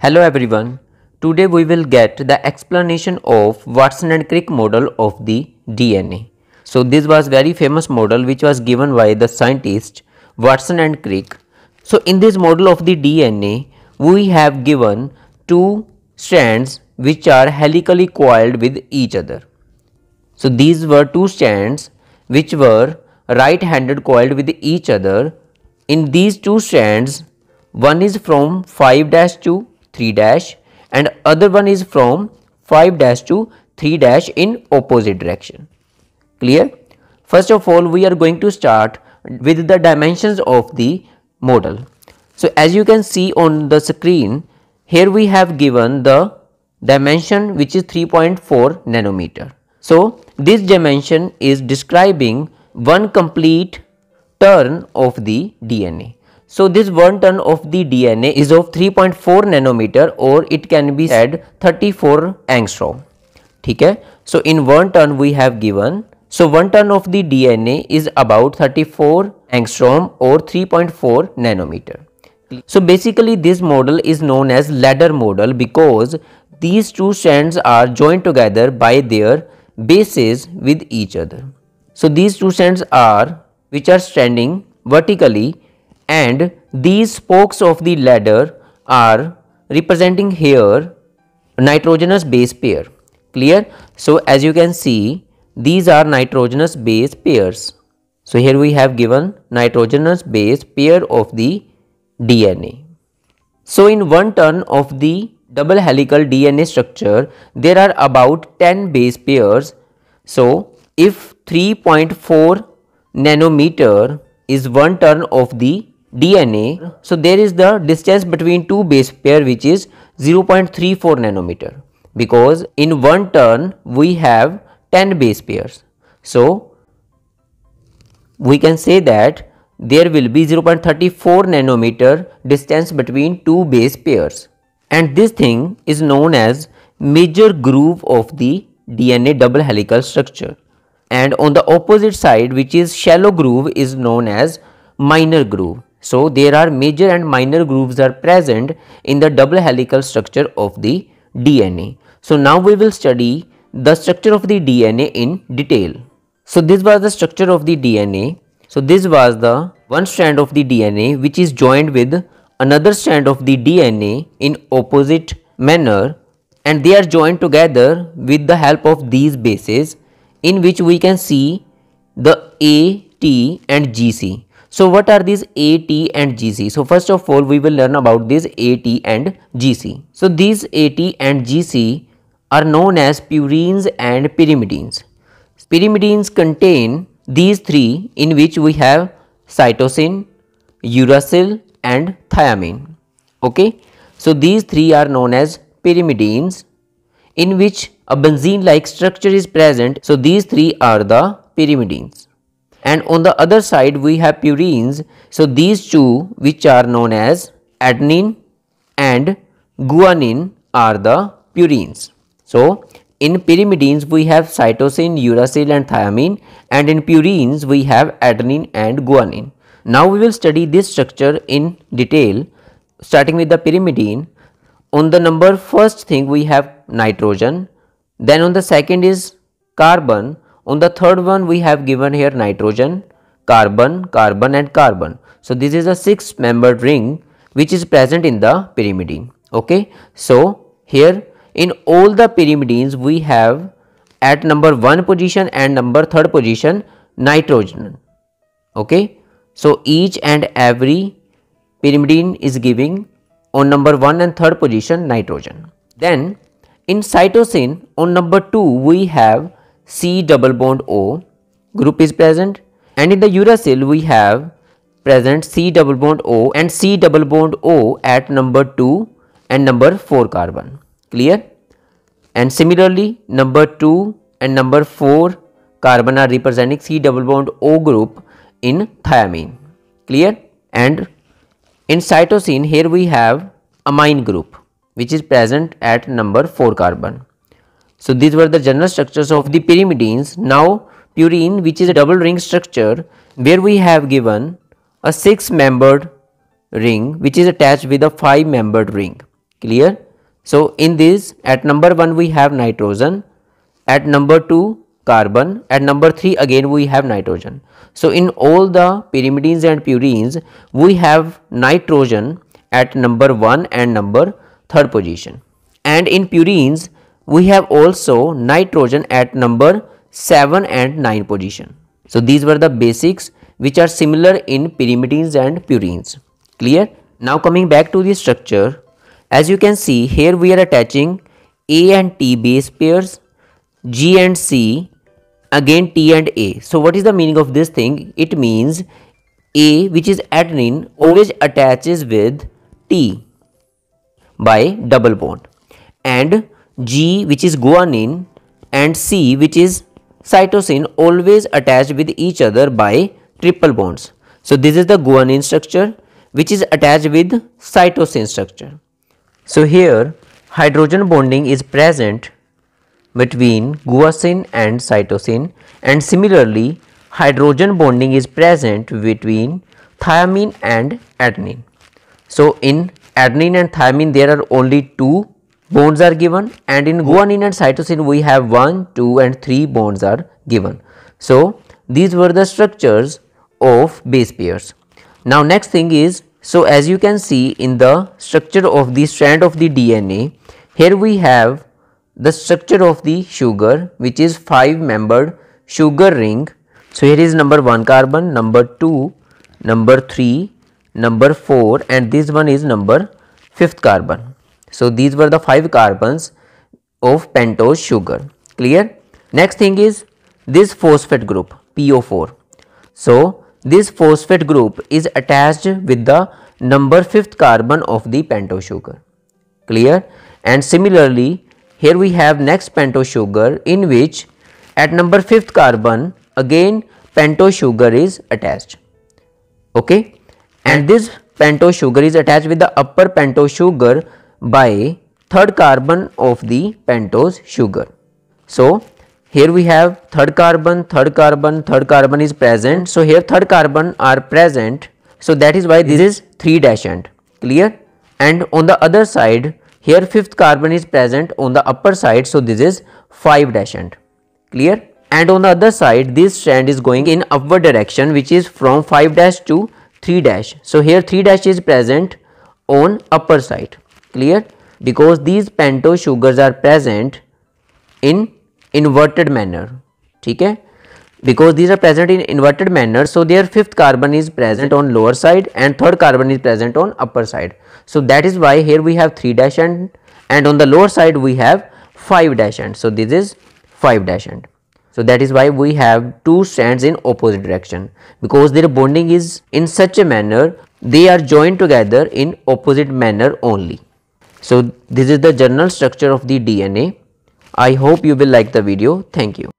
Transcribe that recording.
Hello everyone. Today we will get the explanation of Watson and Crick model of the DNA. So this was very famous model which was given by the scientists Watson and Crick. So in this model of the DNA we have given two strands which are helically coiled with each other. So these were two strands which were right-handed coiled with each other. In these two strands, one is from 5' to 3' and other one is from 5' to 3' in opposite direction. Clear? First of all, we are going to start with the dimensions of the model. So as you can see on the screen, here we have given the dimension which is 3.4 nanometer. So this dimension is describing one complete turn of the DNA. So this one turn of the DNA is of 3.4 nanometer or it can be said 34 angstrom. Okay? So in one turn we have given, so one turn of the DNA is about 34 angstrom or 3.4 nanometer. So basically this model is known as ladder model because these two strands are joined together by their bases with each other. So these two strands are which are standing vertically and these spokes of the ladder are representing here nitrogenous base pair. Clear? So as you can see, these are nitrogenous base pairs. So here we have given nitrogenous base pair of the DNA. So in one turn of the double helical DNA structure, there are about 10 base pairs. So if 3.4 nanometer is one turn of the DNA, so there is the distance between two base pair which is 0.34 nanometer because in one turn we have 10 base pairs. So we can say that there will be 0.34 nanometer distance between two base pairs, and this thing is known as major groove of the DNA double helical structure, and on the opposite side which is shallow groove is known as minor groove. So there are major and minor grooves are present in the double helical structure of the DNA. So now we will study the structure of the DNA in detail. So this was the structure of the DNA. So this was the one strand of the DNA which is joined with another strand of the DNA in opposite manner, and they are joined together with the help of these bases in which we can see the A, T and GC. So what are these A, T and GC? So first of all we will learn about this A, T and GC. So these A, T and GC are known as purines and pyrimidines. Pyrimidines contain these three in which we have cytosine, uracil and thiamine. Okay. So these three are known as pyrimidines in which a benzene like structure is present. So these three are the pyrimidines. And on the other side we have purines. So these two which are known as adenine and guanine are the purines. So in pyrimidines we have cytosine, uracil and thiamine, and in purines we have adenine and guanine. Now we will study this structure in detail, starting with the pyrimidine. On the number first thing we have nitrogen, then on the second is carbon, on the third one we have given here nitrogen, carbon, carbon and carbon. So this is a 6-membered ring which is present in the pyrimidine. Okay. So here in all the pyrimidines we have at number 1 position and number 3rd position nitrogen. Okay. So each and every pyrimidine is giving on number 1 and 3rd position nitrogen. Then in cytosine on number 2 we have C double bond O group is present, and in the uracil we have present C double bond O and C double bond O at number 2 and number 4 carbon. Clear? And similarly number 2 and number 4 carbon are representing C double bond O group in thiamine. Clear? And in cytosine here we have amine group which is present at number 4 carbon. So these were the general structures of the pyrimidines. Now purine, which is a double ring structure where we have given a 6-membered ring which is attached with a 5-membered ring. Clear? So in this, at number 1 we have nitrogen, at number 2 carbon, at number 3 again we have nitrogen. So in all the pyrimidines and purines we have nitrogen at number 1 and number 3rd position, and in purines we have also nitrogen at number 7 and 9 position. So these were the basics which are similar in pyrimidines and purines. Clear? Now coming back to the structure, as you can see here we are attaching A and T base pairs, G and C, again T and A. So what is the meaning of this thing? It means A, which is adenine, always attaches with T by double bond, and G, which is guanine, and C, which is cytosine, always attached with each other by triple bonds. So this is the guanine structure which is attached with cytosine structure. So here hydrogen bonding is present between guanine and cytosine, and similarly hydrogen bonding is present between thymine and adenine. So in adenine and thymine there are only 2 bonds are given, and in guanine and cytosine we have 1, 2 and 3 bonds are given. So these were the structures of base pairs. Now next thing is, so as you can see in the structure of the strand of the DNA, here we have the structure of the sugar, which is 5-membered sugar ring. So here is number 1 carbon, number 2, number 3, number 4, and this one is number 5th carbon. So these were the 5 carbons of pentose sugar. Clear? Next thing is this phosphate group, PO4. So this phosphate group is attached with the number 5th carbon of the pentose sugar. Clear? And similarly here we have next pentose sugar, in which at number 5th carbon again pentose sugar is attached. Okay, and this pentose sugar is attached with the upper pentose sugar by 3rd carbon of the pentose sugar. So here we have 3rd carbon, 3rd carbon, 3rd carbon is present. So here 3rd carbon are present. So that is why this is 3' end. Clear? And on the other side here 5th carbon is present on the upper side. So this is 5' end. Clear? And on the other side this strand is going in upward direction, which is from 5' to 3'. So here 3' is present on upper side. Clear? Because these pentose sugars are present in inverted manner. Okay? Because these are present in inverted manner, so their 5th carbon is present on lower side and 3rd carbon is present on upper side. So that is why here we have 3' end, and on the lower side we have 5' end. So this is 5' end. So that is why we have 2 strands in opposite direction, because their bonding is in such a manner they are joined together in opposite manner only. So this is the general structure of the DNA. I hope you will like the video. Thank you.